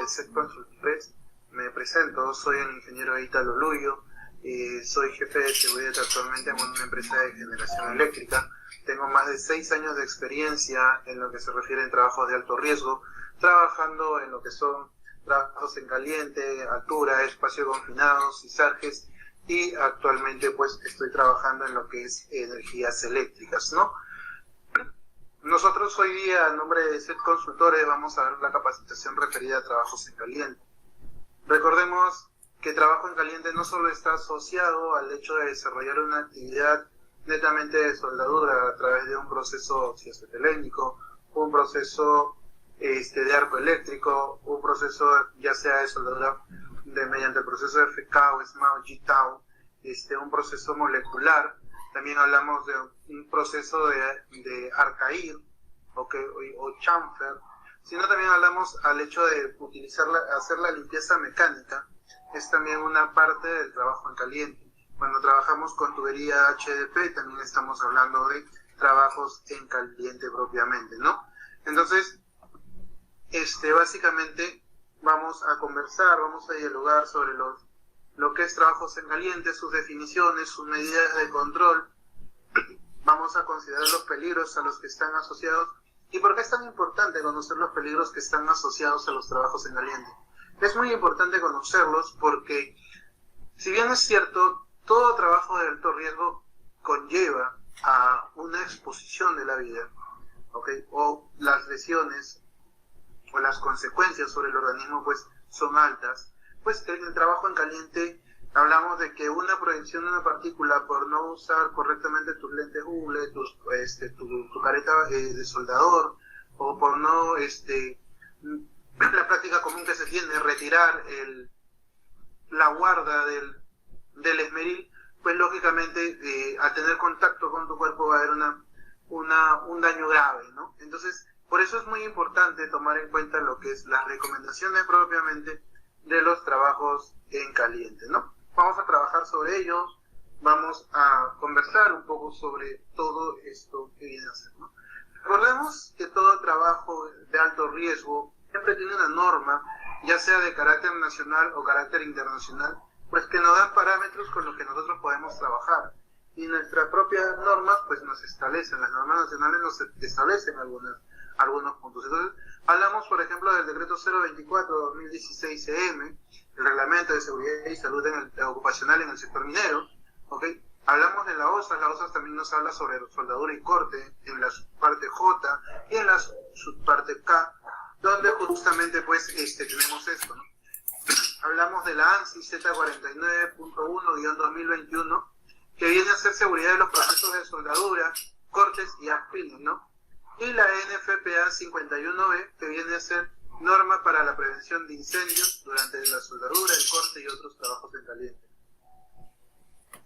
de SET Consultores. Me presento, soy el ingeniero Ítalo Luyo, soy jefe de seguridad actualmente en una empresa de generación eléctrica. Tengo más de 6 años de experiencia en lo que se refiere a trabajos de alto riesgo, trabajando en lo que son trabajos en caliente, altura, espacio confinados, CISARGES, y actualmente pues estoy trabajando en lo que es energías eléctricas, ¿no? Nosotros hoy día, en nombre de SET Consultores, vamos a dar la capacitación referida a trabajos en caliente. Recordemos que trabajo en caliente no solo está asociado al hecho de desarrollar una actividad netamente de soldadura a través de un proceso oxioacetalénico, un proceso de arco eléctrico, un proceso ya sea de soldadura mediante el proceso de FK o SMAO, GTAO, un proceso molecular. También hablamos de un proceso de Arcair o chamfer, sino también hablamos al hecho de hacer la limpieza mecánica. Es también una parte del trabajo en caliente. Cuando trabajamos con tubería HDP también estamos hablando de trabajos en caliente propiamente, ¿no? Entonces, básicamente vamos a conversar, vamos a dialogar sobre lo que es trabajos en caliente, sus definiciones, sus medidas de control. Vamos a considerar los peligros a los que están asociados. ¿Y por qué es tan importante conocer los peligros que están asociados a los trabajos en caliente? Es muy importante conocerlos porque, si bien es cierto, todo trabajo de alto riesgo conlleva a una exposición de la vida, o las lesiones o las consecuencias sobre el organismo pues son altas, pues en el trabajo en caliente hablamos de que una proyección de una partícula por no usar correctamente tus lentes Hubble, tu careta de soldador, o por no, la práctica común que se tiene, retirar la guarda del esmeril, pues lógicamente al tener contacto con tu cuerpo va a haber un daño grave, ¿no? Entonces, por eso es muy importante tomar en cuenta lo que es las recomendaciones propiamente de los trabajos en caliente, ¿no? Vamos a trabajar sobre ello, vamos a conversar un poco sobre todo esto que viene a ser, ¿no? Recordemos que todo trabajo de alto riesgo siempre tiene una norma, ya sea de carácter nacional o carácter internacional, pues que nos dan parámetros con los que nosotros podemos trabajar. Y nuestras propias normas pues nos establecen, las normas nacionales nos establecen algunos puntos. Entonces, hablamos, por ejemplo, del decreto 024/2016-EM, el reglamento de seguridad y salud ocupacional en el sector minero, Hablamos de la OSA también nos habla sobre soldadura y corte en la subparte J y en la subparte K, donde justamente pues tenemos esto, ¿no? Hablamos de la ANSI Z49.1-2021, que viene a ser seguridad de los procesos de soldadura, cortes y afines, ¿no? Y la NFPA 51B, que viene a ser norma para la prevención de incendios durante la soldadura, el corte y otros trabajos en caliente.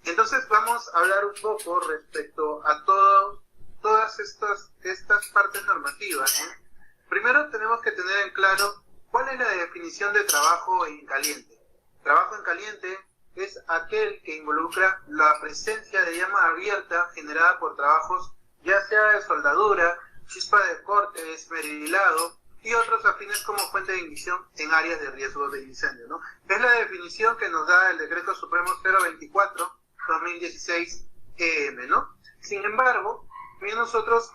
Entonces vamos a hablar un poco respecto a todas estas partes normativas, ¿no? Primero tenemos que tener en claro cuál es la definición de trabajo en caliente. Trabajo en caliente es aquel que involucra la presencia de llama abierta generada por trabajos ya sea de soldadura, chispa de corte, esmerilado y otros afines como fuente de ignición en áreas de riesgo de incendio, ¿no? Es la definición que nos da el Decreto Supremo 024/2016-EM, ¿no? Sin embargo, nosotros,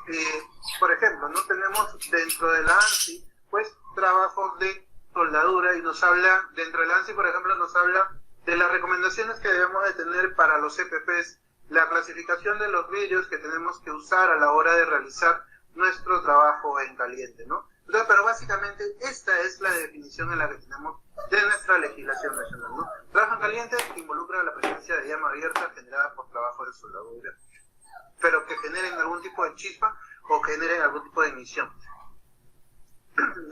por ejemplo, no tenemos dentro de la ANSI, pues, trabajos de soldadura y nos habla, dentro de la ANSI, por ejemplo, nos habla de las recomendaciones que debemos de tener para los EPPs, la clasificación de los vidrios que tenemos que usar a la hora de realizar nuestro trabajo en caliente, ¿no? Entonces, pero básicamente esta es la definición en la que tenemos de nuestra legislación nacional, ¿no? Trabajo en caliente involucra la presencia de llama abierta generada por trabajo de soldadura, pero que generen algún tipo de chispa o generen algún tipo de ignición.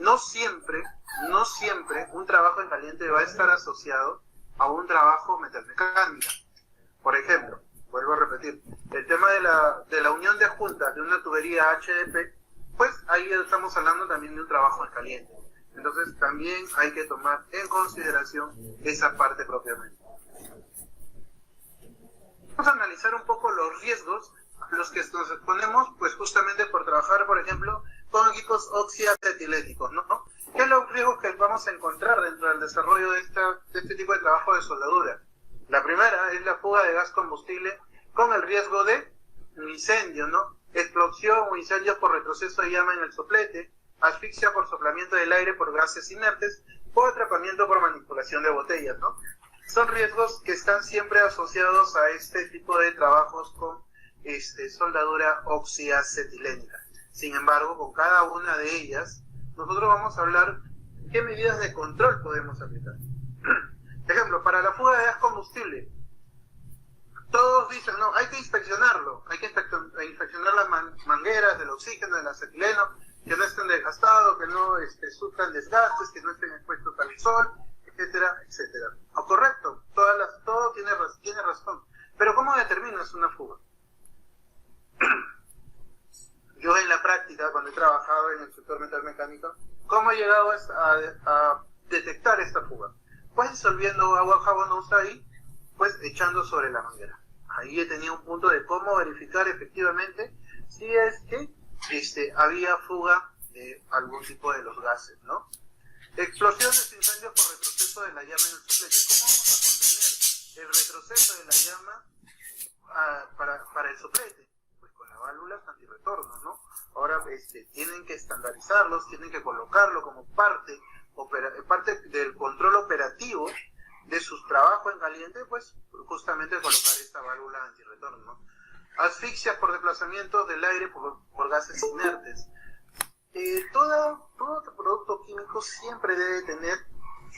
No siempre un trabajo en caliente va a estar asociado a un trabajo metalmecánica. Por ejemplo, vuelvo a repetir, el tema de la unión de juntas de una tubería HDP, pues ahí estamos hablando también de un trabajo en caliente. Entonces también hay que tomar en consideración esa parte propiamente. Vamos a analizar un poco los riesgos a los que nos exponemos, pues justamente por trabajar, por ejemplo, con equipos oxiacetiléticos, ¿no? ¿Qué es los riesgos que vamos a encontrar dentro del desarrollo de este tipo de trabajo de soldadura? La primera es la fuga de gas combustible con el riesgo de un incendio, ¿no? Explosión o incendio por retroceso de llama en el soplete, asfixia por soplamiento del aire por gases inertes o atrapamiento por manipulación de botellas, ¿no? Son riesgos que están siempre asociados a este tipo de trabajos con soldadura oxiacetilénica. Sin embargo, con cada una de ellas, nosotros vamos a hablar qué medidas de control podemos aplicar. Ejemplo, para la fuga de gas combustible, todos dicen, no, hay que inspeccionarlo, hay que inspeccionar las mangueras del oxígeno, del acetileno, que no estén desgastados, que no sufran desgastes, que no estén expuestos al sol, etcétera, etcétera. O correcto, todo tiene razón. Pero ¿cómo determinas una fuga? Yo en la práctica, cuando he trabajado en el sector metalmecánico, ¿cómo he llegado a detectar esta fuga? Pues disolviendo agua jabonosa y pues echando sobre la manguera. Ahí he tenido un punto de cómo verificar efectivamente si es que había fuga de algún tipo de los gases, ¿no? Explosiones e incendios por retroceso de la llama en el soplete. ¿Cómo vamos a contener el retroceso de la llama para el soplete? Pues con las válvulas antirretorno, ¿no? Ahora tienen que estandarizarlos, tienen que colocarlo como parte del control operativo de sus trabajos en caliente, pues justamente colocar esta válvula antirretorno, ¿no? Asfixia por desplazamiento del aire por gases inertes. Todo producto químico siempre debe tener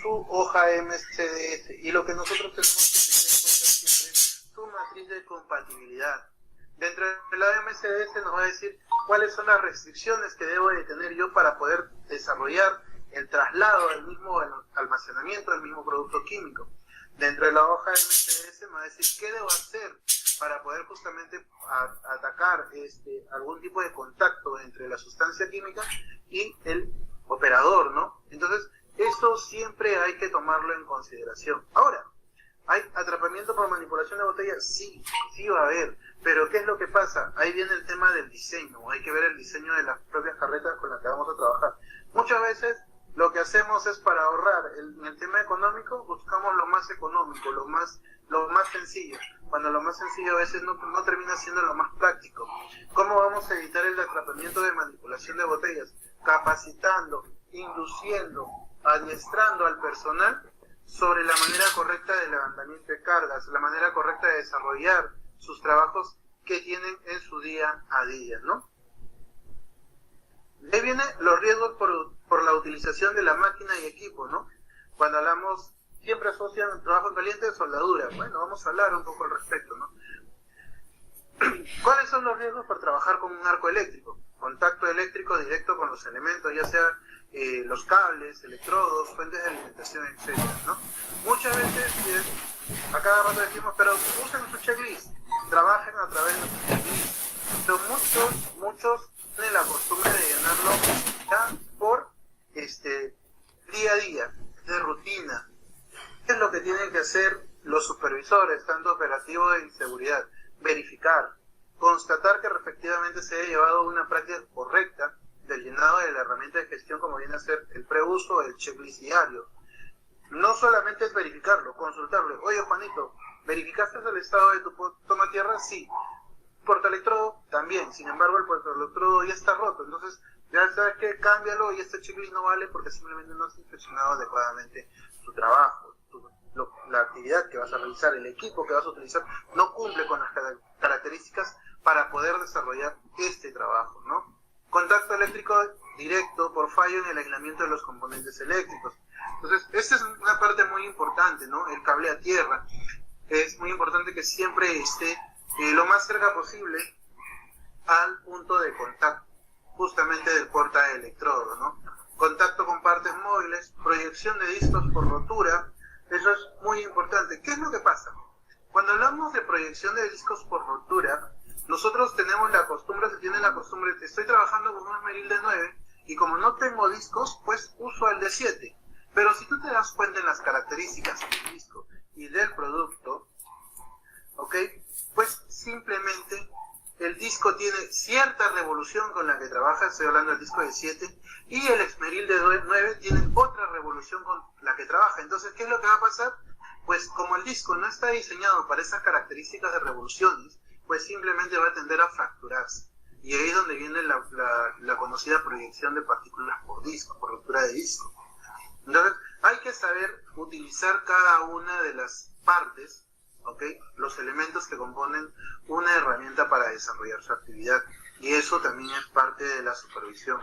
su hoja MCDS, y lo que nosotros tenemos que tener en cuenta siempre es su matriz de compatibilidad. Dentro de la MCDS nos va a decir cuáles son las restricciones que debo de tener yo para poder desarrollar el traslado del mismo, el almacenamiento del mismo producto químico. Dentro de la hoja MCDS me va a decir qué debo hacer para poder justamente atacar algún tipo de contacto entre la sustancia química y el operador, ¿no? Entonces, eso siempre hay que tomarlo en consideración. Ahora, ¿hay atrapamiento por manipulación de botellas? Sí va a haber. Pero ¿qué es lo que pasa? Ahí viene el tema del diseño. Hay que ver el diseño de las propias carretas con las que vamos a trabajar. Muchas veces lo que hacemos es, para ahorrar en el tema económico, buscamos lo más económico, lo más sencillo, cuando lo más sencillo a veces no termina siendo lo más práctico. ¿Cómo vamos a evitar el atrapamiento de manipulación de botellas? Capacitando, induciendo, adiestrando al personal sobre la manera correcta de levantamiento de cargas, la manera correcta de desarrollar sus trabajos que tienen en su día a día, ¿no? De ahí vienen los riesgos por la utilización de la máquina y equipo, ¿no? Cuando hablamos, siempre asocian el trabajo en caliente de soldadura. Bueno, vamos a hablar un poco al respecto, ¿no? ¿Cuáles son los riesgos por trabajar con un arco eléctrico? Contacto eléctrico directo con los elementos, ya sea los cables, electrodos, fuentes de alimentación, etcétera, ¿no? Muchas veces, a cada rato decimos, pero usen su checklist, trabajen a través de su checklist. Pero muchos tienen la costumbre de llenarlo ya por día a día, de rutina. ¿Qué es lo que tienen que hacer los supervisores, tanto operativos de seguridad? Verificar, constatar que efectivamente se haya llevado una práctica correcta del llenado de la herramienta de gestión, como viene a ser el preuso o el checklist diario. No solamente es verificarlo, consultarlo. Oye, Juanito, ¿verificaste el estado de tu tomatierra? Sí. Portaelectrodo también. Sin embargo, el portaelectrodo ya está roto. Entonces, ya sabes que cámbialo, y este checklist no vale porque simplemente no has inspeccionado adecuadamente tu trabajo. La actividad que vas a realizar, el equipo que vas a utilizar, no cumple con las características para poder desarrollar este trabajo, ¿no? Contacto eléctrico directo por fallo en el aislamiento de los componentes eléctricos. Entonces, esta es una parte muy importante, ¿no? El cable a tierra. Es muy importante que siempre esté lo más cerca posible al punto de contacto, justamente del portaelectrodo, ¿no? Contacto con partes móviles, proyección de discos por rotura. Eso es muy importante. ¿Qué es lo que pasa? Cuando hablamos de proyección de discos por rotura, nosotros tenemos la costumbre, estoy trabajando con un esmeril de 9 y como no tengo discos, pues uso el de 7. Pero si tú te das cuenta en las características del disco y del producto, ¿ok? Pues simplemente disco tiene cierta revolución con la que trabaja, estoy hablando del disco de 7, y el esmeril de 9 tiene otra revolución con la que trabaja. Entonces, ¿qué es lo que va a pasar? Pues como el disco no está diseñado para esas características de revoluciones, pues simplemente va a tender a fracturarse. Y ahí es donde viene la conocida proyección de partículas por disco, por ruptura de disco. Entonces, hay que saber utilizar cada una de las partes, ¿ok? Los elementos que componen una herramienta para desarrollar su actividad. Y eso también es parte de la supervisión.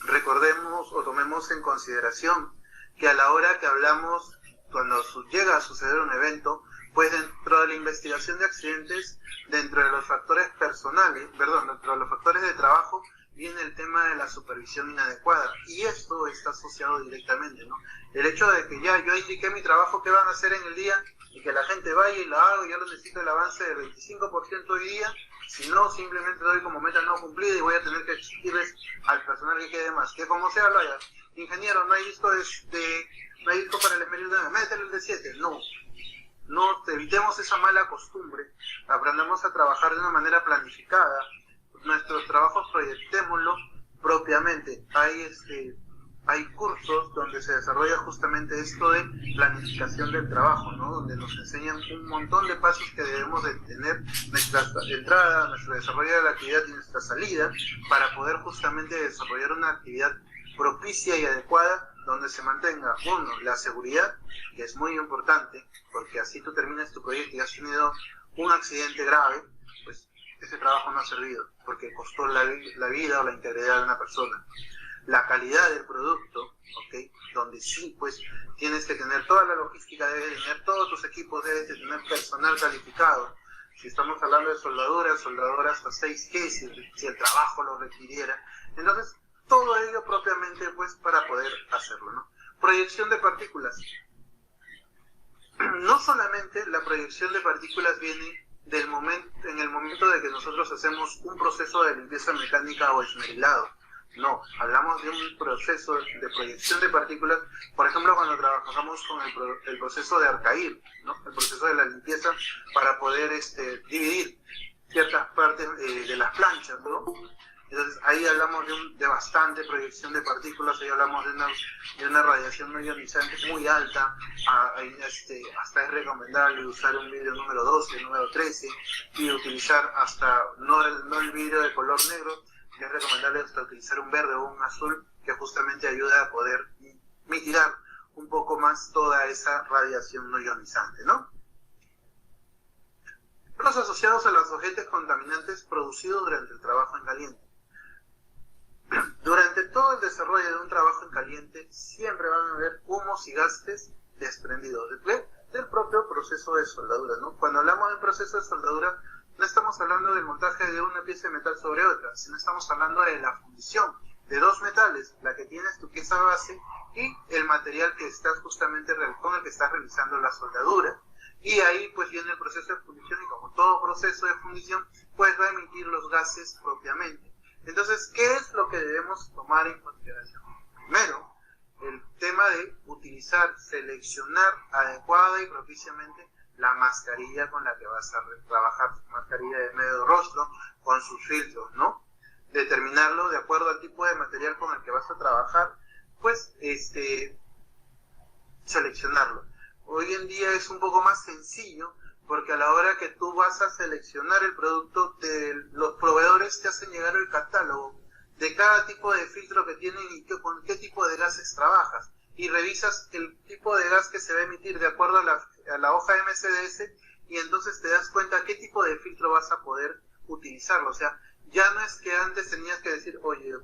Recordemos o tomemos en consideración que a la hora que hablamos, cuando llega a suceder un evento, pues dentro de la investigación de accidentes, dentro de los factores personales, dentro de los factores de trabajo, viene el tema de la supervisión inadecuada. Y esto está asociado directamente, ¿no? El hecho de que ya yo indiqué mi trabajo que van a hacer en el día y que la gente vaya y la haga, ya lo necesito el avance del 25% hoy día, si no, simplemente doy como meta no cumplida y voy a tener que exigirles al personal que quede más. Que como sea, lo haya. Ingeniero, no hay disco no hay disco para el esmeril de 9, métele el de 7. No, evitemos esa mala costumbre, aprendamos a trabajar de una manera planificada, nuestros trabajos proyectémoslo propiamente. Hay cursos donde se desarrolla justamente esto de planificación del trabajo, ¿no? Donde nos enseñan un montón de pasos que debemos de tener, nuestra entrada, nuestro desarrollo de la actividad y nuestra salida, para poder justamente desarrollar una actividad propicia y adecuada, donde se mantenga, uno, la seguridad, que es muy importante, porque así tú terminas tu proyecto y has tenido un accidente grave, pues ese trabajo no ha servido, porque costó la vida o la integridad de una persona. La calidad del producto, ¿ok? Donde sí, pues tienes que tener toda la logística, debes de tener todos tus equipos, debes de tener personal calificado. Si estamos hablando de soldaduras hasta 6G, si el trabajo lo requiriera. Entonces, todo ello propiamente, pues, para poder hacerlo, ¿no? Proyección de partículas. No solamente la proyección de partículas viene en el momento de que nosotros hacemos un proceso de limpieza mecánica o esmerilado. No, hablamos de un proceso de proyección de partículas, por ejemplo, cuando trabajamos con el proceso de Arcair, ¿no? El proceso de la limpieza para poder dividir ciertas partes de las planchas, ¿no? Entonces ahí hablamos de bastante proyección de partículas, ahí hablamos de una radiación no ionizante muy alta, hasta es recomendable usar un vidrio número 12, número 13, y utilizar hasta, no el vidrio de color negro, que es recomendable hasta utilizar un verde o un azul, que justamente ayuda a poder mitigar un poco más toda esa radiación no ionizante, ¿no? Los asociados a los agentes contaminantes producidos durante el trabajo en caliente. Durante todo el desarrollo de un trabajo en caliente siempre van a haber humos y gases desprendidos del propio proceso de soldadura, ¿no? Cuando hablamos del proceso de soldadura, no estamos hablando del montaje de una pieza de metal sobre otra, sino estamos hablando de la fundición de dos metales, la que tienes tu pieza base y el material que estás justamente con el que estás realizando la soldadura. Y ahí pues viene el proceso de fundición, y como todo proceso de fundición, pues va a emitir los gases propiamente. Entonces, ¿qué es lo que debemos tomar en consideración? Primero, el tema de seleccionar adecuada y propiciamente la mascarilla con la que vas a trabajar, mascarilla de medio rostro, con sus filtros, ¿no? Determinarlo de acuerdo al tipo de material con el que vas a trabajar, pues, seleccionarlo. Hoy en día es un poco más sencillo, porque a la hora que tú vas a seleccionar el producto, los proveedores te hacen llegar el catálogo de cada tipo de filtro que tienen y con qué tipo de gases trabajas. Y revisas el tipo de gas que se va a emitir de acuerdo a la hoja MCDS, y entonces te das cuenta qué tipo de filtro vas a poder utilizarlo. O sea, ya no es que antes tenías que decir, oye,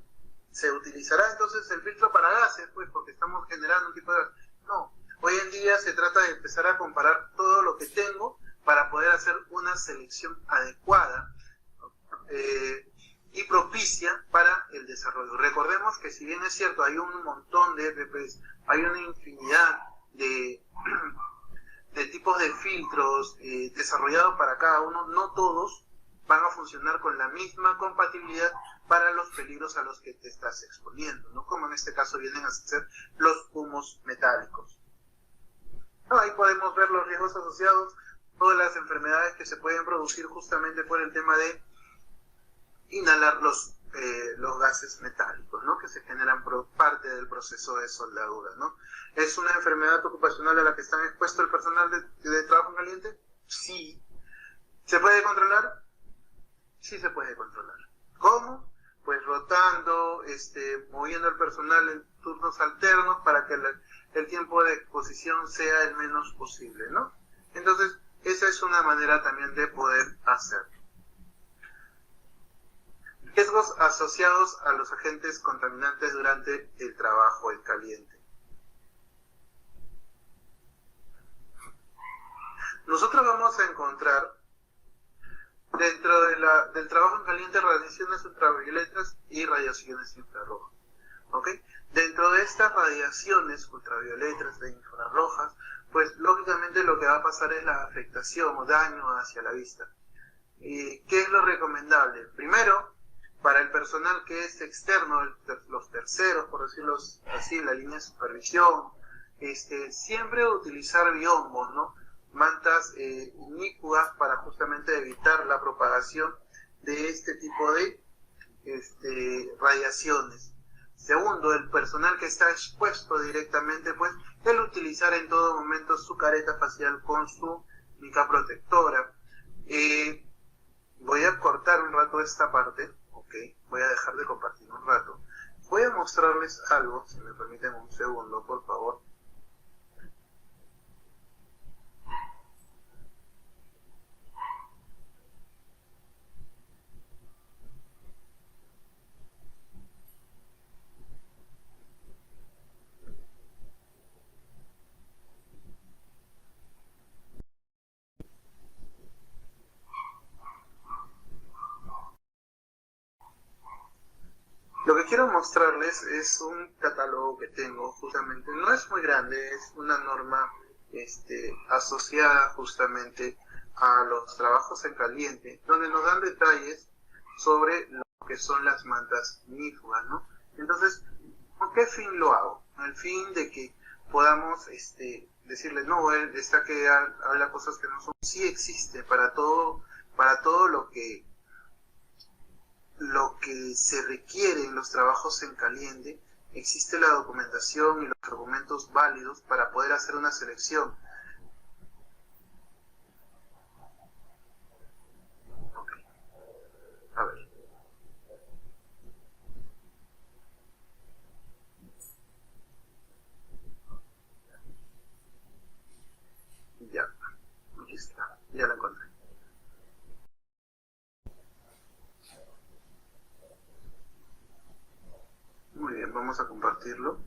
¿se utilizará entonces el filtro para gases? Pues porque estamos generando un tipo de gas. No, hoy en día se trata de empezar a comparar todo lo que tengo para poder hacer una selección adecuada y propicia para el desarrollo. Recordemos que si bien es cierto, hay un montón de EPPs, hay una infinidad de tipos de filtros desarrollados para cada uno, no todos van a funcionar con la misma compatibilidad para los peligros a los que te estás exponiendo, ¿no? Como en este caso vienen a ser los humos metálicos. Ahí podemos ver los riesgos asociados, todas las enfermedades que se pueden producir justamente por el tema de inhalar los gases metálicos, ¿no? Que se generan por parte del proceso de soldadura, ¿no? ¿Es una enfermedad ocupacional a la que están expuestos el personal de trabajo en caliente? Sí. ¿Se puede controlar? Sí se puede controlar. ¿Cómo? Pues rotando, moviendo el personal en turnos alternos para que el tiempo de exposición sea el menos posible, ¿no? Entonces, esa es una manera también de poder hacerlo. Riesgos asociados a los agentes contaminantes durante el trabajo en caliente. Nosotros vamos a encontrar dentro del trabajo en caliente radiaciones ultravioletas y radiaciones infrarrojas. ¿Ok? Dentro de estas radiaciones ultravioletas e infrarrojas, pues lógicamente lo que va a pasar es la afectación o daño hacia la vista. ¿Y qué es lo recomendable? Primero, para el personal que es externo, los terceros, por decirlo así, la línea de supervisión, siempre utilizar biombos, ¿no? Mantas ignífugas para justamente evitar la propagación de este tipo de radiaciones. Segundo, el personal que está expuesto directamente, pues, el utilizar en todo momento su careta facial con su mica protectora. Voy a cortar un rato esta parte, ok, voy a dejar de compartir un rato. Voy a mostrarles algo, si me permiten un segundo, por favor. Lo que quiero mostrarles es un catálogo que tengo, justamente, no es muy grande, es una norma asociada justamente a los trabajos en caliente, donde nos dan detalles sobre lo que son las mantas ignífugas, ¿no? Entonces, ¿con qué fin lo hago? Al fin de que podamos decirles, no, él está que habla cosas que no son, sí existe para todo lo que se requiere en los trabajos en caliente, existe la documentación y los argumentos válidos para poder hacer una selección. Ok, a ver. Ya, aquí está, ya la encontré. Muy bien, vamos a compartirlo.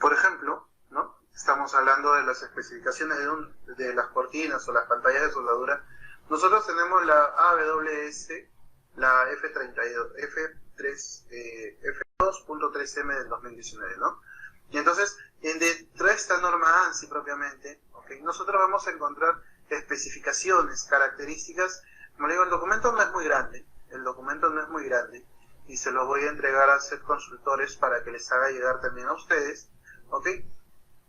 Por ejemplo, ¿no? Estamos hablando de las especificaciones de las cortinas o las pantallas de soldadura. Nosotros tenemos la AWS, la F2.3M del 2019, ¿no? Y entonces, dentro de esta norma ANSI propiamente, ¿okay? Nosotros vamos a encontrar especificaciones, características. Como le digo, el documento no es muy grande, y se los voy a entregar a ser consultores para que les haga llegar también a ustedes, ¿ok?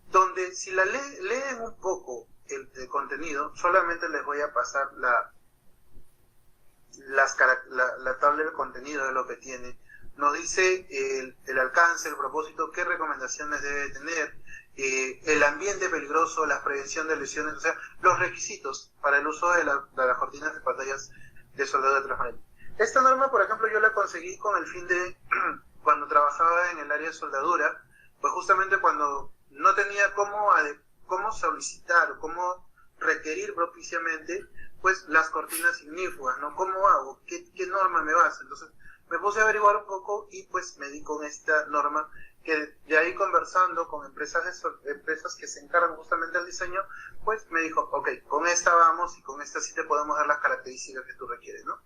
Donde si leen un poco el contenido, solamente les voy a pasar la tabla del contenido de lo que tiene. Nos dice el alcance, el propósito, qué recomendaciones debe tener, el ambiente peligroso, la prevención de lesiones, o sea, los requisitos para el uso de las cortinas de pantallas de soldadura transparente. Esta norma, por ejemplo, yo la conseguí con el fin de, cuando trabajaba en el área de soldadura, pues justamente cuando no tenía cómo solicitar o cómo requerir propiciamente, pues las cortinas ignífugas, ¿no? ¿Cómo hago? ¿Qué norma me basa? Entonces me puse a averiguar un poco y pues me di con esta norma, que de ahí conversando con empresas que se encargan justamente del diseño, pues me dijo, ok, con esta vamos y con esta sí te podemos dar las características que tú requieres, ¿no?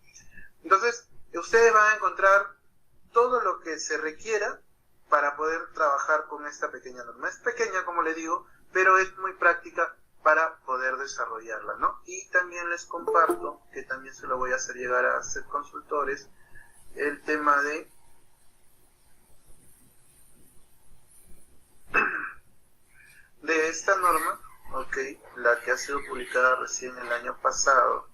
Entonces, ustedes van a encontrar todo lo que se requiera para poder trabajar con esta pequeña norma. Es pequeña, como le digo, pero es muy práctica para poder desarrollarla, ¿no? Y también les comparto, que también se lo voy a hacer llegar a ser consultores, el tema de esta norma, ¿ok? la que ha sido publicada recién el año pasado.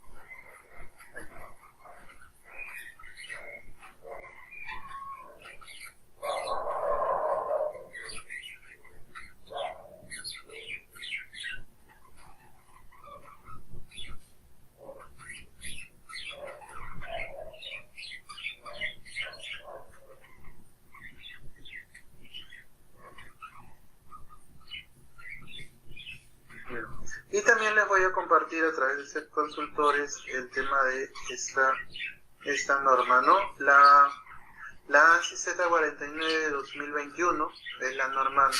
Y también les voy a compartir a través de ser consultores el tema de esta norma, ¿no? La ANSI Z49 de 2021 es la norma,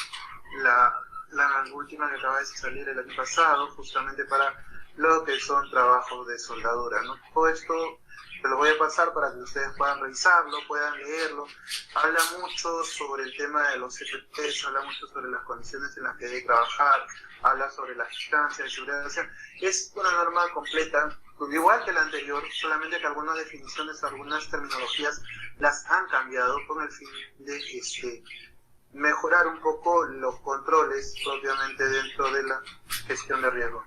la última que acaba de salir el año pasado, justamente para lo que son trabajos de soldadura, ¿no? Todo esto se lo voy a pasar para que ustedes puedan revisarlo, puedan leerlo. Habla mucho sobre el tema de los CPTs, habla mucho sobre las condiciones en las que debe trabajar, habla sobre las distancias de seguridad. O sea, es una norma completa, igual que la anterior, solamente que algunas definiciones, algunas terminologías las han cambiado con el fin de mejorar un poco los controles propiamente dentro de la gestión de riesgo.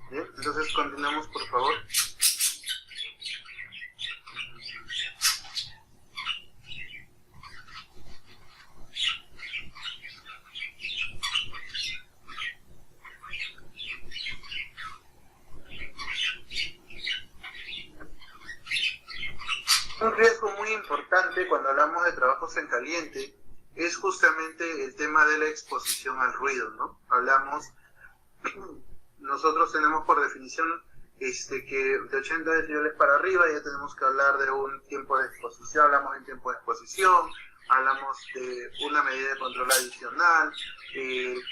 Bien, entonces continuamos, por favor. Un riesgo muy importante cuando hablamos de trabajos en caliente es justamente el tema de la exposición al ruido, ¿no? Nosotros tenemos por definición que de 80 decibeles para arriba ya tenemos que hablar de un tiempo de exposición, hablamos de tiempo de exposición, hablamos de una medida de control adicional,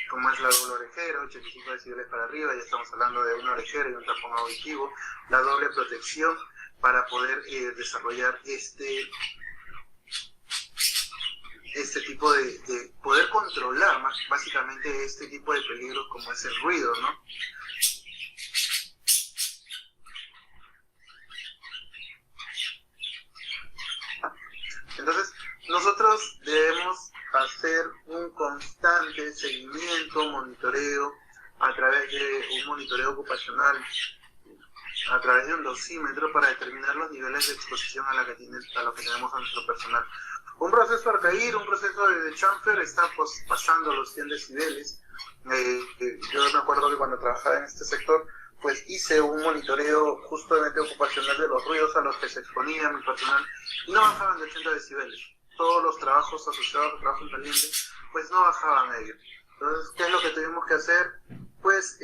como es la doble orejera, 85 decibeles para arriba, ya estamos hablando de una orejera y un tapón auditivo, la doble protección para poder desarrollar este tipo de poder controlar básicamente este tipo de peligros como es el ruido, ¿no? Entonces, nosotros debemos hacer un constante seguimiento, monitoreo, a través de un monitoreo ocupacional, a través de un dosímetro para determinar los niveles de exposición a lo que tenemos a nuestro personal. Un proceso arcaír, un proceso de chamfer está pasando los 100 decibeles. Yo me acuerdo que cuando trabajaba en este sector, pues hice un monitoreo justamente ocupacional de los ruidos a los que se exponía mi personal y no bajaban de 80 decibeles. Todos los trabajos asociados al trabajo en caliente, pues no bajaban a ello. Entonces, ¿qué es lo que tuvimos que hacer? Pues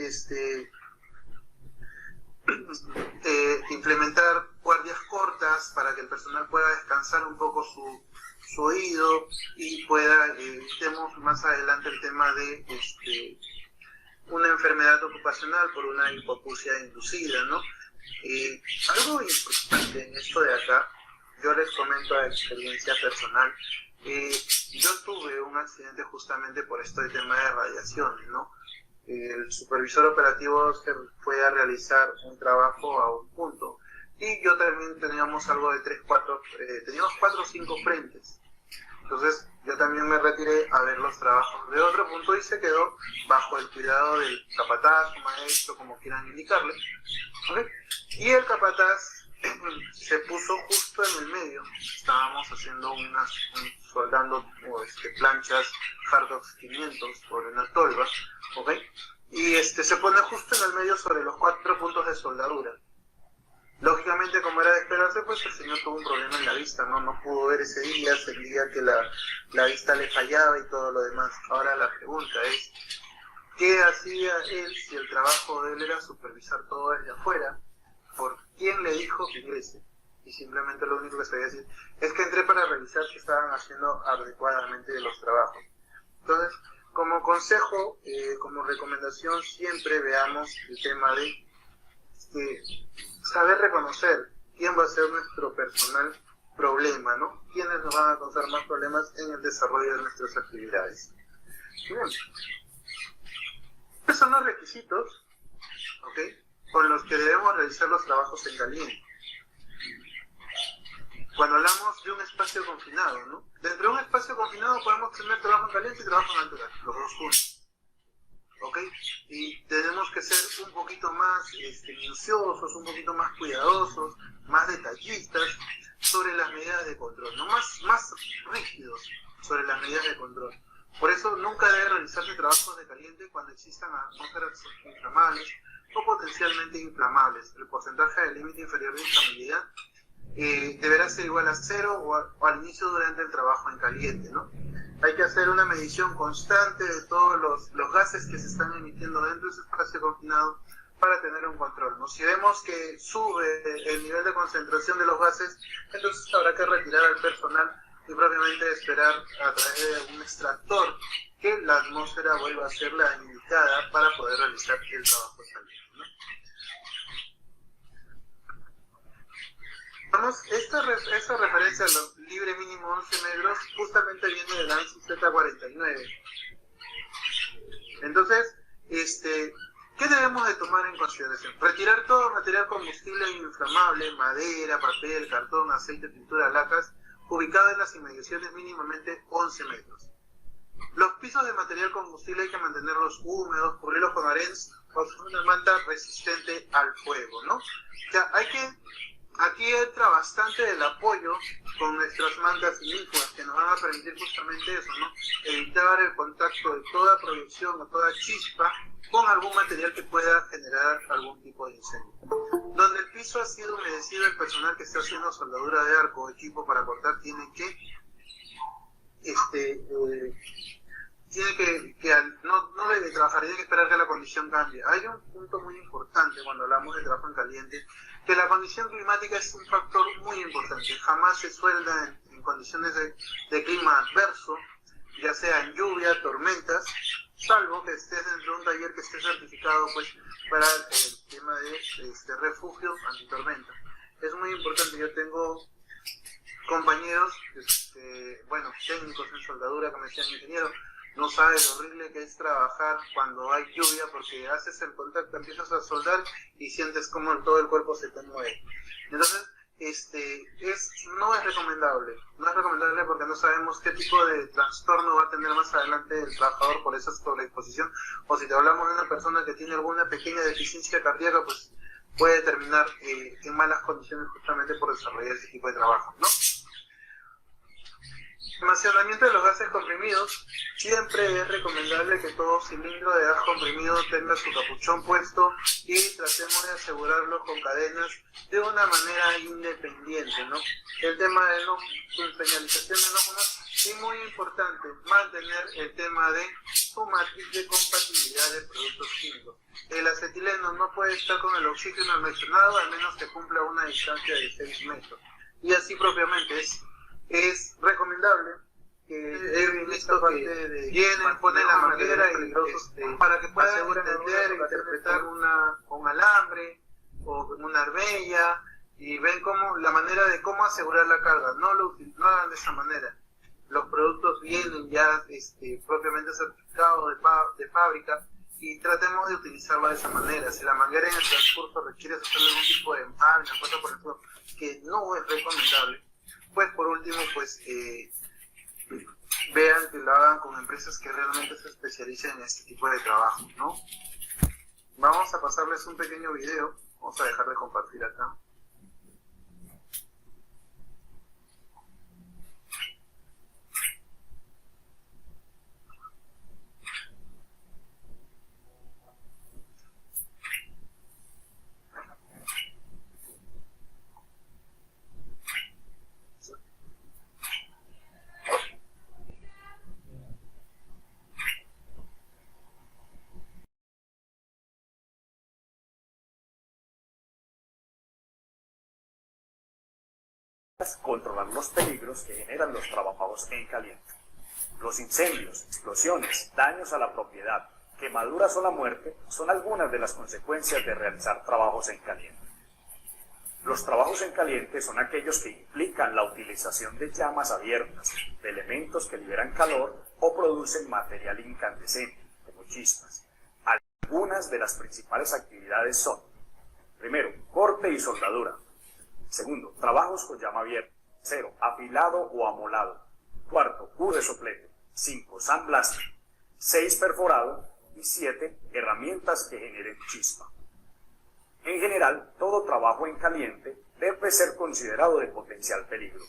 implementar guardias cortas para que el personal pueda descansar un poco su oído y pueda, evitemos más adelante el tema de una enfermedad ocupacional por una hipoacusia inducida, ¿no? Algo importante en esto de acá, yo les comento a experiencia personal, yo tuve un accidente justamente por esto de tema de radiaciones, ¿no? El supervisor operativo se fue a realizar un trabajo a un punto y yo también teníamos algo de teníamos 4 o 5 frentes. Entonces yo también me retiré a ver los trabajos de otro punto y se quedó bajo el cuidado del capataz, maestro, como quieran indicarle, ¿okay? Y el capataz se puso justo en el medio. Estábamos haciendo soldando planchas Hardox 500 por una tolva, ¿ok? Y se pone justo en el medio sobre los 4 puntos de soldadura. Lógicamente, como era de esperarse, pues el señor tuvo un problema en la vista, no pudo ver ese día, sentía que la vista le fallaba y todo lo demás. Ahora la pregunta es, ¿qué hacía él si el trabajo de él era supervisar todo desde afuera? ¿Por quién le dijo que ingrese? Y simplemente lo único que sabía decir es que entré para revisar si estaban haciendo adecuadamente los trabajos. Entonces, como consejo, como recomendación, siempre veamos el tema de saber reconocer quién va a ser nuestro personal problema, ¿no? Quiénes nos van a causar más problemas en el desarrollo de nuestras actividades. Bien. Estos son los requisitos, ¿ok?, con los que debemos realizar los trabajos en caliente. cuando hablamos de un espacio confinado, ¿no? Dentro de un espacio confinado podemos tener trabajo en caliente y trabajo en altura, los dos juntos, ¿ok? Y tenemos que ser un poquito más minuciosos, un poquito más cuidadosos, más detallistas sobre las medidas de control, ¿no? Más rígidos sobre las medidas de control. Por eso nunca debe realizarse trabajos de caliente cuando existan atmósferas inflamables o potencialmente inflamables. El porcentaje del límite inferior de inflamabilidad deberá ser igual a 0 o al inicio durante el trabajo en caliente, ¿no? Hay que hacer una medición constante de todos los gases que se están emitiendo dentro de ese espacio confinado para tener un control, ¿no? Si vemos que sube el nivel de concentración de los gases, entonces habrá que retirar al personal y propiamente esperar a través de un extractor que la atmósfera vuelva a ser la indicada para poder realizar el trabajo en caliente, ¿no? Vamos, esta referencia a los libre mínimo 11 metros justamente viene del ANSI Z49. Entonces, ¿qué debemos de tomar en consideración? Retirar todo material combustible e inflamable, madera, papel, cartón, aceite, pintura, lacas, ubicado en las inmediaciones mínimamente 11 metros. Los pisos de material combustible hay que mantenerlos húmedos, cubrirlos con arens o una manta resistente al fuego, ¿no? O sea, aquí entra bastante el apoyo con nuestras mantas ignífugas que nos van a permitir justamente eso, ¿no? Evitar el contacto de toda proyección o toda chispa con algún material que pueda generar algún tipo de incendio. Donde el piso ha sido humedecido, el personal que está haciendo soldadura de arco o equipo para cortar tiene que no debe trabajar, tiene que esperar que la condición cambie. Hay un punto muy importante cuando hablamos de trabajo en caliente, que la condición climática es un factor muy importante. Jamás se suelda en condiciones de clima adverso, ya sea en lluvia, tormentas, salvo que estés dentro de un taller que esté certificado pues para el tema de refugio antitormenta. Es muy importante. Yo tengo compañeros, técnicos en soldadura que me decían: ingeniero, no sabes lo horrible que es trabajar cuando hay lluvia, porque haces el contacto, empiezas a soldar y sientes como todo el cuerpo se te mueve. Entonces, no es recomendable porque no sabemos qué tipo de trastorno va a tener más adelante el trabajador por esa sobreexposición, o si te hablamos de una persona que tiene alguna pequeña deficiencia cardíaca, pues puede terminar en malas condiciones justamente por desarrollar ese tipo de trabajo, ¿no? Almacenamiento de los gases comprimidos. Siempre es recomendable que todo cilindro de gas comprimido tenga su capuchón puesto y tratemos de asegurarlo con cadenas de una manera independiente, ¿no? El tema de su señalización de normas, y muy importante, mantener el tema de su matriz de compatibilidad de productos químicos. El acetileno no puede estar con el oxígeno almacenado a menos que cumpla una distancia de 6 metros. Y así propiamente es recomendable que en esta parte de vienen, ponen la manguera y para que puedan entender e interpretar un alambre o una arbella, y ven cómo la manera de cómo asegurar la carga. No hagan de esa manera. Los productos vienen ya propiamente certificados de fábrica, y tratemos de utilizarlo de esa manera. Si la manguera en el transcurso requiere hacerle algún tipo de empalme, por ejemplo, que no es recomendable, pues por último, vean que lo hagan con empresas que realmente se especialicen en este tipo de trabajo, ¿no? Vamos a pasarles un pequeño video. Vamos a dejar de compartir acá. Controlar los peligros que generan los trabajos en caliente. Los incendios, explosiones, daños a la propiedad, quemaduras o la muerte son algunas de las consecuencias de realizar trabajos en caliente. Los trabajos en caliente son aquellos que implican la utilización de llamas abiertas, de elementos que liberan calor o producen material incandescente, como chispas. Algunas de las principales actividades son: primero, corte y soldadura. Segundo, trabajos con llama abierta. 0. Afilado o amolado. 4. U de soplete. 5. Sandblasting. 6. Perforado. Y 7. Herramientas que generen chispa. En general, todo trabajo en caliente debe ser considerado de potencial peligro.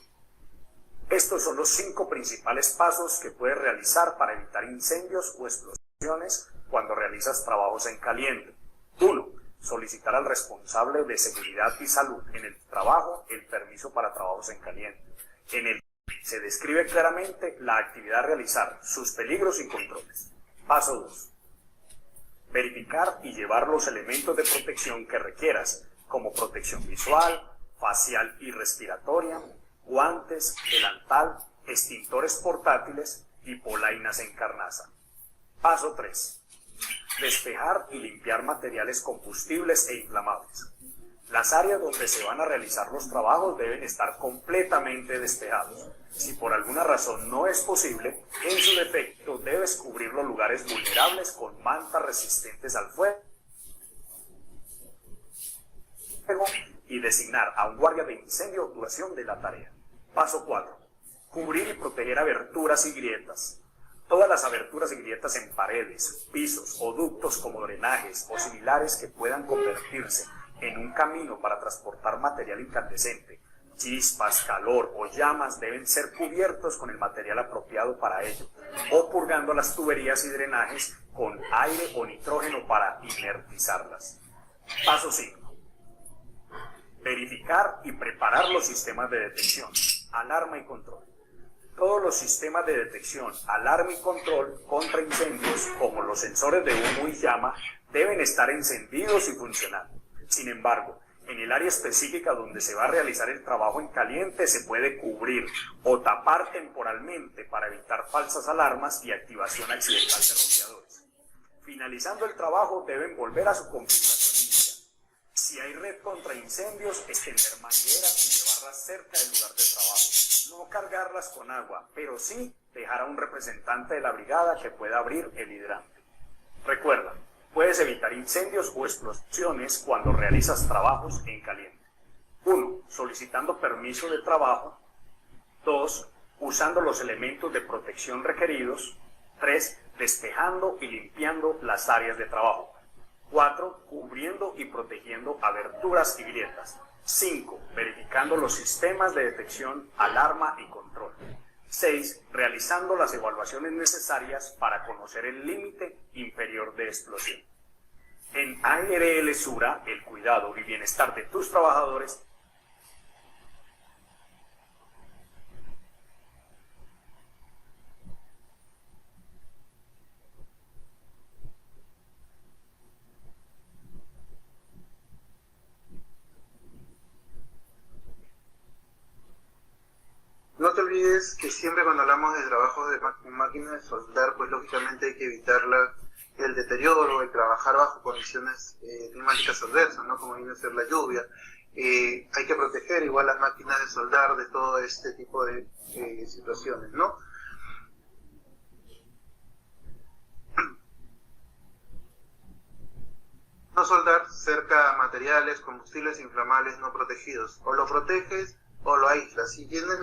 Estos son los 5 principales pasos que puedes realizar para evitar incendios o explosiones cuando realizas trabajos en caliente. 1. Solicitar al responsable de seguridad y salud en el trabajo el permiso para trabajos en caliente. En el se describe claramente la actividad a realizar, sus peligros y controles. Paso 2. Verificar y llevar los elementos de protección que requieras, como protección visual, facial y respiratoria, guantes, delantal, extintores portátiles y polainas en carnaza. Paso 3. Despejar y limpiar materiales combustibles e inflamables. Las áreas donde se van a realizar los trabajos deben estar completamente despejados. Si por alguna razón no es posible, en su defecto debes cubrir los lugares vulnerables con mantas resistentes al fuego y designar a un guardia de incendio o duración de la tarea. Paso 4. Cubrir y proteger aberturas y grietas. Todas las aberturas y grietas en paredes, pisos o ductos como drenajes o similares que puedan convertirse en un camino para transportar material incandescente, chispas, calor o llamas deben ser cubiertos con el material apropiado para ello, o purgando las tuberías y drenajes con aire o nitrógeno para inertizarlas. Paso 5. Verificar y preparar los sistemas de detección, alarma y control. Todos los sistemas de detección, alarma y control contra incendios, como los sensores de humo y llama, deben estar encendidos y funcionando. Sin embargo, en el área específica donde se va a realizar el trabajo en caliente se puede cubrir o tapar temporalmente para evitar falsas alarmas y activación accidental de rociadores. Finalizando el trabajo deben volver a su configuración inicial. Si hay red contra incendios, extender mangueras y llevarlas cerca del lugar de trabajo. No cargarlas con agua, pero sí dejar a un representante de la brigada que pueda abrir el hidrante. Recuerda, puedes evitar incendios o explosiones cuando realizas trabajos en caliente. 1. Solicitando permiso de trabajo. 2. Usando los elementos de protección requeridos. 3. Despejando y limpiando las áreas de trabajo. 4. Cubriendo y protegiendo aberturas y grietas. 5. Verificando los sistemas de detección, alarma y control. 6. Realizando las evaluaciones necesarias para conocer el límite inferior de explosión. En ARL Sura, el cuidado y bienestar de tus trabajadores No te olvides que siempre cuando hablamos de trabajos de máquinas de soldar, pues lógicamente hay que evitar el deterioro, el trabajar bajo condiciones climáticas adversas, ¿no? Como viene a ser la lluvia. Hay que proteger igual las máquinas de soldar de todo este tipo de situaciones, ¿no? No soldar cerca a materiales, combustibles inflamables no protegidos. O lo proteges o lo aíslas. Si tienes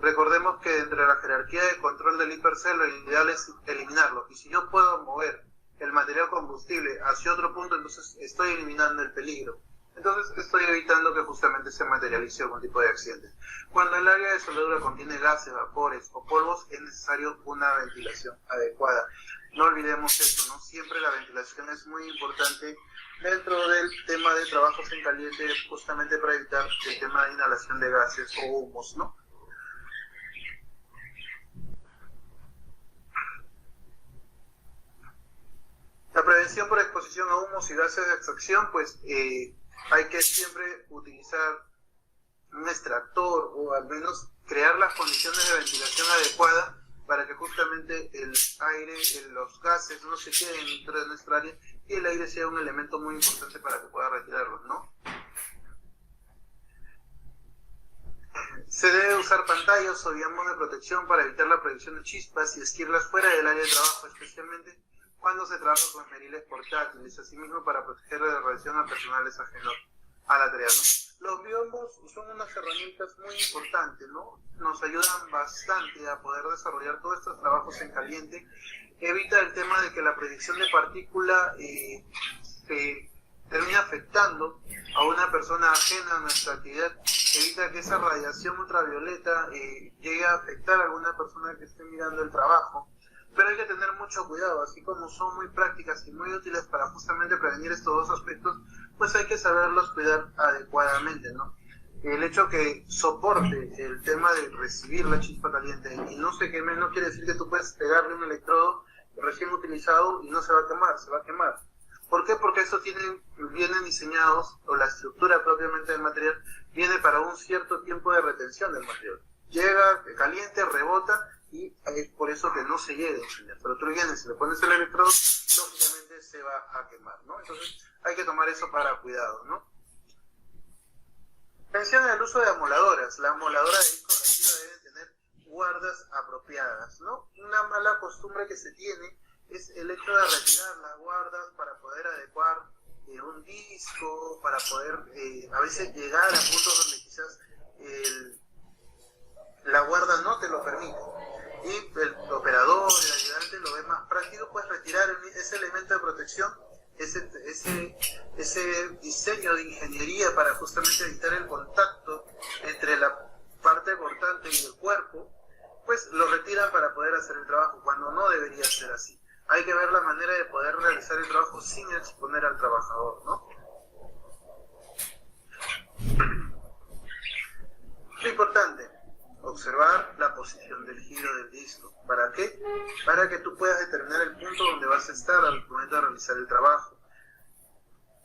recordemos que entre la jerarquía de control del hipercelo, lo ideal es eliminarlo. Y si yo puedo mover el material combustible hacia otro punto, entonces estoy eliminando el peligro. Entonces estoy evitando que justamente se materialice algún tipo de accidentes. Cuando el área de soldadura contiene gases, vapores o polvos, es necesario una ventilación adecuada. No olvidemos esto, ¿no? Siempre la ventilación es muy importante dentro del tema de trabajos en caliente, justamente para evitar el tema de inhalación de gases o humos, ¿no? La prevención por exposición a humos y gases de extracción, pues hay que siempre utilizar un extractor o al menos crear las condiciones de ventilación adecuadas para que justamente el aire, los gases no se queden dentro de nuestra área y el aire sea un elemento muy importante para que pueda retirarlos, ¿no? Se debe usar pantallas o digamos de protección para evitar la proyección de chispas y esquirlas fuera del área de trabajo, especialmente cuando se trabaja con esmeriles portátiles, asimismo para proteger de la radiación a personales ajenos a la tarea, ¿no? Los biombos son unas herramientas muy importantes, ¿no? Nos ayudan bastante a poder desarrollar todos estos trabajos en caliente. Evita el tema de que la proyección de partícula se termina afectando a una persona ajena a nuestra actividad. Evita que esa radiación ultravioleta llegue a afectar a alguna persona que esté mirando el trabajo. Pero hay que tener mucho cuidado, así como son muy prácticas y muy útiles para justamente prevenir estos dos aspectos, pues hay que saberlos cuidar adecuadamente, ¿no? El hecho que soporte el tema de recibir la chispa caliente y no se queme no quiere decir que tú puedes pegarle un electrodo recién utilizado y no se va a quemar, se va a quemar. ¿Por qué? Porque estos vienen diseñados, o la estructura propiamente del material, viene para un cierto tiempo de retención del material. Llega caliente, rebota, y es por eso que no se llega a encender. Pero tú vienes, si le pones el electrodo, lógicamente se va a quemar, ¿no? Entonces hay que tomar eso para cuidado, ¿no? Menciona el uso de amoladoras. La amoladora de disco reactiva debe tener guardas apropiadas, ¿no? Una mala costumbre que se tiene es el hecho de retirar las guardas para poder adecuar un disco, para poder a veces llegar a puntos donde quizás la guarda no te lo permite. Y el operador, el ayudante lo ve más práctico, pues retirar ese elemento de protección, ese diseño de ingeniería para justamente evitar el contacto entre la parte cortante y el cuerpo, pues lo retiran para poder hacer el trabajo, cuando no debería ser así. Hay que ver la manera de poder realizar el trabajo sin exponer al trabajador, ¿no? Lo importante, observar la posición del giro del disco. ¿Para qué? Para que tú puedas determinar el punto donde vas a estar al momento de realizar el trabajo.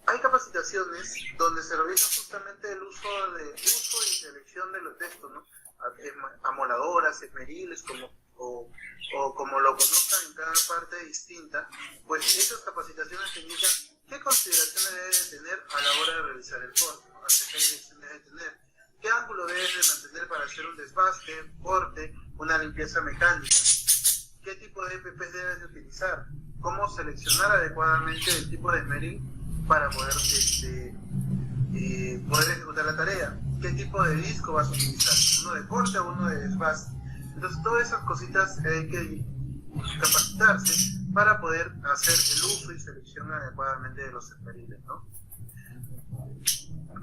Hay capacitaciones donde se realiza justamente el uso y selección de los textos, ¿no? Amoladoras, esmeriles, o como lo conozcan en cada parte distinta, pues esas capacitaciones te indican qué consideraciones debes tener a la hora de realizar el corte, hasta qué dirección debes tener, qué ángulo debes de mantener para hacer un desbaste, corte, una limpieza mecánica, qué tipo de EPPs debes de utilizar, cómo seleccionar adecuadamente el tipo de esmeril para poder ejecutar la tarea, qué tipo de disco vas a utilizar, uno de corte o uno de desbaste. Entonces todas esas cositas hay que capacitarse para poder hacer el uso y selección adecuadamente de los esmeriles, ¿no?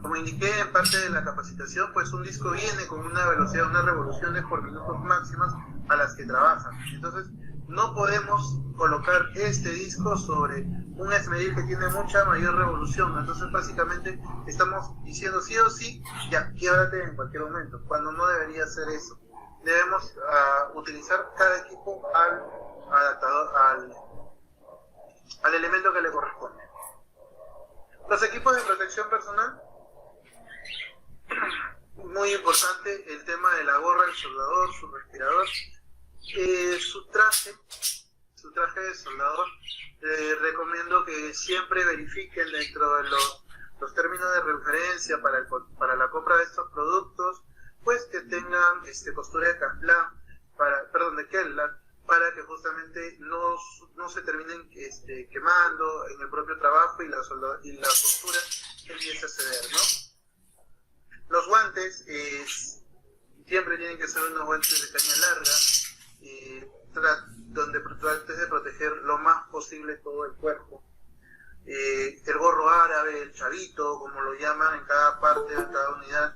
Como indiqué en parte de la capacitación, pues un disco viene con una velocidad, unas revoluciones por minutos máximas a las que trabaja. Entonces no podemos colocar este disco sobre un esmeril que tiene mucha mayor revolución. Entonces básicamente estamos diciendo sí o sí, ya, quiebrate en cualquier momento, cuando no debería ser eso. Debemos utilizar cada equipo al elemento que le corresponde. Los equipos de protección personal, muy importante el tema de la gorra, el soldador, su respirador, su traje de soldador. Recomiendo que siempre verifiquen dentro de los términos de referencia para la compra de estos productos, pues que tengan costura de Kevlar, de Kevlar, para que justamente no se terminen quemando en el propio trabajo y la costura empiece a ceder, ¿no? Los guantes siempre tienen que ser unos guantes de caña larga, donde trates de proteger lo más posible todo el cuerpo. El gorro árabe, el chavito, como lo llaman en cada parte de cada unidad,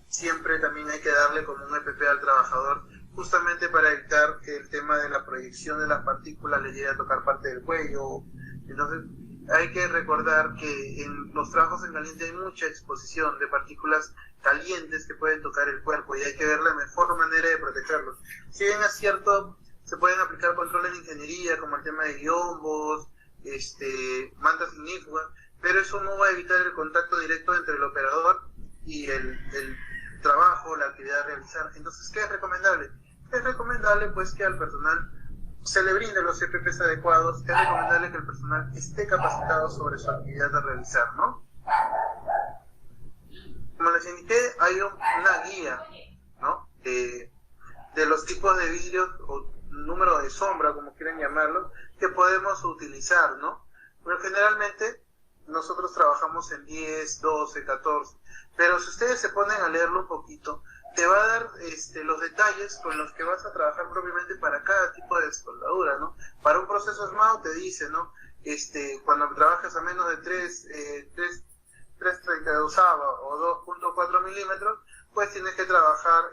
siempre también hay que darle como un EPP al trabajador, justamente para evitar que el tema de la proyección de las partículas le llegue a tocar parte del cuello. Entonces hay que recordar que en los trabajos en caliente hay mucha exposición de partículas calientes que pueden tocar el cuerpo y hay que ver la mejor manera de protegerlos. Si bien es cierto, se pueden aplicar controles de ingeniería como el tema de biombos, mantas ignífugas, pero eso no va a evitar el contacto directo entre el operador y el trabajo, la actividad a realizar. Entonces, ¿qué es recomendable? Es recomendable pues que al personal se le brinde los EPPs adecuados, es recomendable que el personal esté capacitado sobre su actividad a realizar, ¿no? Como les indiqué, hay una guía, ¿no? De los tipos de vidrios o número de sombra, como quieran llamarlo, que podemos utilizar, ¿no? Pero generalmente nosotros trabajamos en 10, 12, 14, pero si ustedes se ponen a leerlo un poquito, te va a dar los detalles con los que vas a trabajar propiamente para cada tipo de soldadura, ¿no? Para un proceso SMAO te dice, ¿no? Cuando trabajas a menos de 3/32 o 2.4 milímetros, pues tienes que trabajar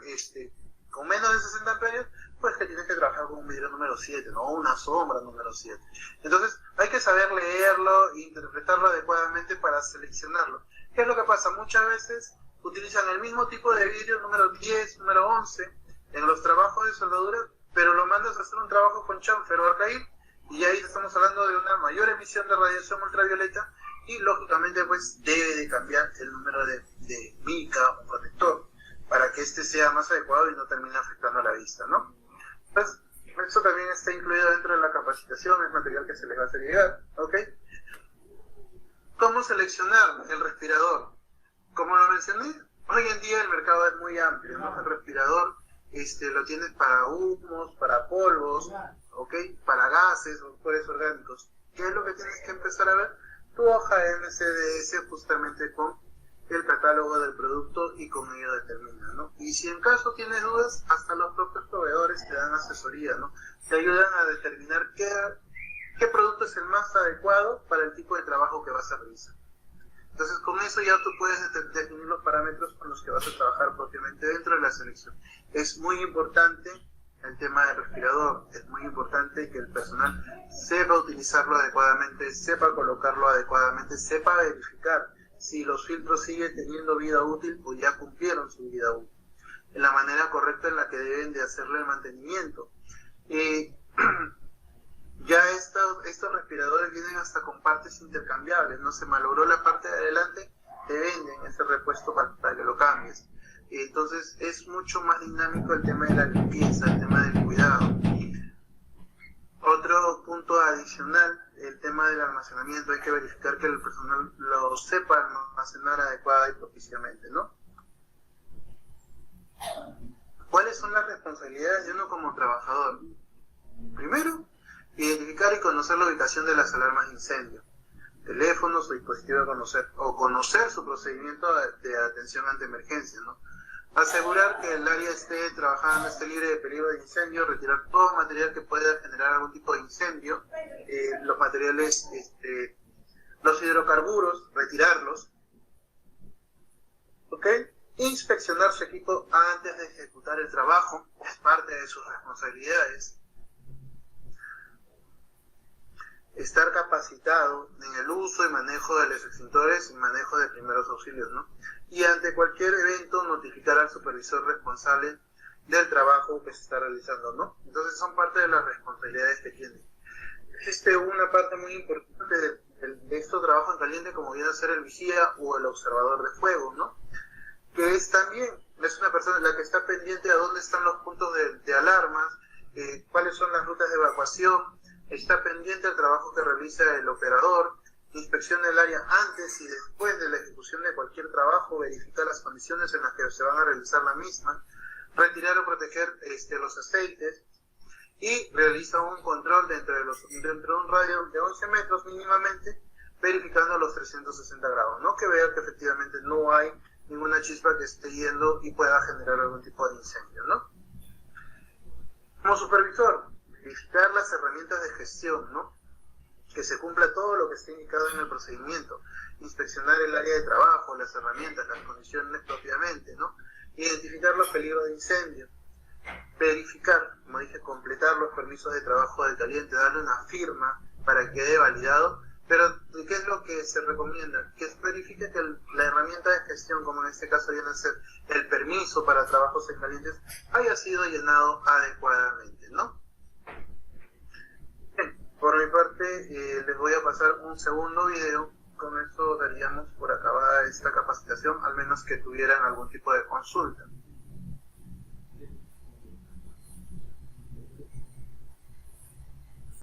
con menos de 60 amperios, pues que tienes que trabajar con un vidrio número 7, ¿no? O una sombra número 7. Entonces, hay que saber leerlo e interpretarlo adecuadamente para seleccionarlo. ¿Qué es lo que pasa? Muchas veces utilizan el mismo tipo de vidrio número 10, número 11 en los trabajos de soldadura, pero lo mandas a hacer un trabajo con chamfer o arcaín, y ahí estamos hablando de una mayor emisión de radiación ultravioleta, y lógicamente pues debe de cambiar el número de mica o protector para que sea más adecuado y no termine afectando a la vista, ¿no? Pues eso también está incluido dentro de la capacitación, es material que se les va a hacer llegar, ¿ok? ¿Cómo seleccionar el respirador? Como lo mencioné, hoy en día el mercado es muy amplio, ¿no? El respirador lo tienes para humos, para polvos, ¿ok? Para gases o vapores orgánicos. ¿Qué es lo que tienes que empezar a ver? Tu hoja MCDS justamente con el catálogo del producto y con ello determina, ¿no? Y si en caso tienes dudas, hasta los propios proveedores te dan asesoría, ¿no? Te ayudan a determinar qué producto es el más adecuado para el tipo de trabajo que vas a realizar. Entonces con eso ya tú puedes definir los parámetros con los que vas a trabajar propiamente dentro de la selección. Es muy importante el tema del respirador, es muy importante que el personal sepa utilizarlo adecuadamente, sepa colocarlo adecuadamente, sepa verificar si los filtros siguen teniendo vida útil o ya cumplieron su vida útil, en la manera correcta en la que deben de hacerle el mantenimiento. Ya estos respiradores vienen hasta con partes intercambiables, no se malogró la parte de adelante, te venden ese repuesto para que lo cambies. Entonces es mucho más dinámico el tema de la limpieza, el tema del cuidado. Otro punto adicional, el tema del almacenamiento, hay que verificar que el personal lo sepa almacenar adecuada y propiciamente, ¿no? ¿Cuáles son las responsabilidades de uno como trabajador? Primero, identificar y conocer la ubicación de las alarmas de incendio, teléfonos o dispositivos de conocer su procedimiento de atención ante emergencia, ¿no? Asegurar que el área esté libre de peligro de incendio, retirar todo material que pueda generar algún tipo de incendio, los materiales, los hidrocarburos, retirarlos, ¿ok? Inspeccionar su equipo antes de ejecutar el trabajo, es parte de sus responsabilidades. Estar capacitado en el uso y manejo de los extintores y manejo de primeros auxilios, ¿no? Y ante cualquier evento notificar al supervisor responsable del trabajo que se está realizando, ¿no? Entonces son parte de las responsabilidades que tiene. Existe una parte muy importante de estos trabajos en caliente, como viene a ser el vigía o el observador de fuego, ¿no? Que es también, es una persona la que está pendiente a dónde están los puntos de alarmas, cuáles son las rutas de evacuación, está pendiente del trabajo que realiza el operador, inspecciona el área antes y después de la ejecución de cualquier trabajo, verificar las condiciones en las que se van a realizar la misma, retirar o proteger los aceites, y realiza un control dentro de un radio de 11 metros mínimamente, verificando los 360 grados, ¿no? Que vea que efectivamente no hay ninguna chispa que esté yendo y pueda generar algún tipo de incendio, ¿no? Como supervisor, verificar las herramientas de gestión, ¿no? Que se cumpla todo lo que esté indicado en el procedimiento, inspeccionar el área de trabajo, las herramientas, las condiciones propiamente, ¿no? Identificar los peligros de incendio, verificar, como dije, completar los permisos de trabajo de caliente, darle una firma para que quede validado, pero ¿qué es lo que se recomienda? Que se verifique que la herramienta de gestión, como en este caso viene a ser el permiso para trabajos en calientes, haya sido llenado adecuadamente, ¿no? Por mi parte, les voy a pasar un segundo video. Con esto daríamos por acabada esta capacitación, al menos que tuvieran algún tipo de consulta.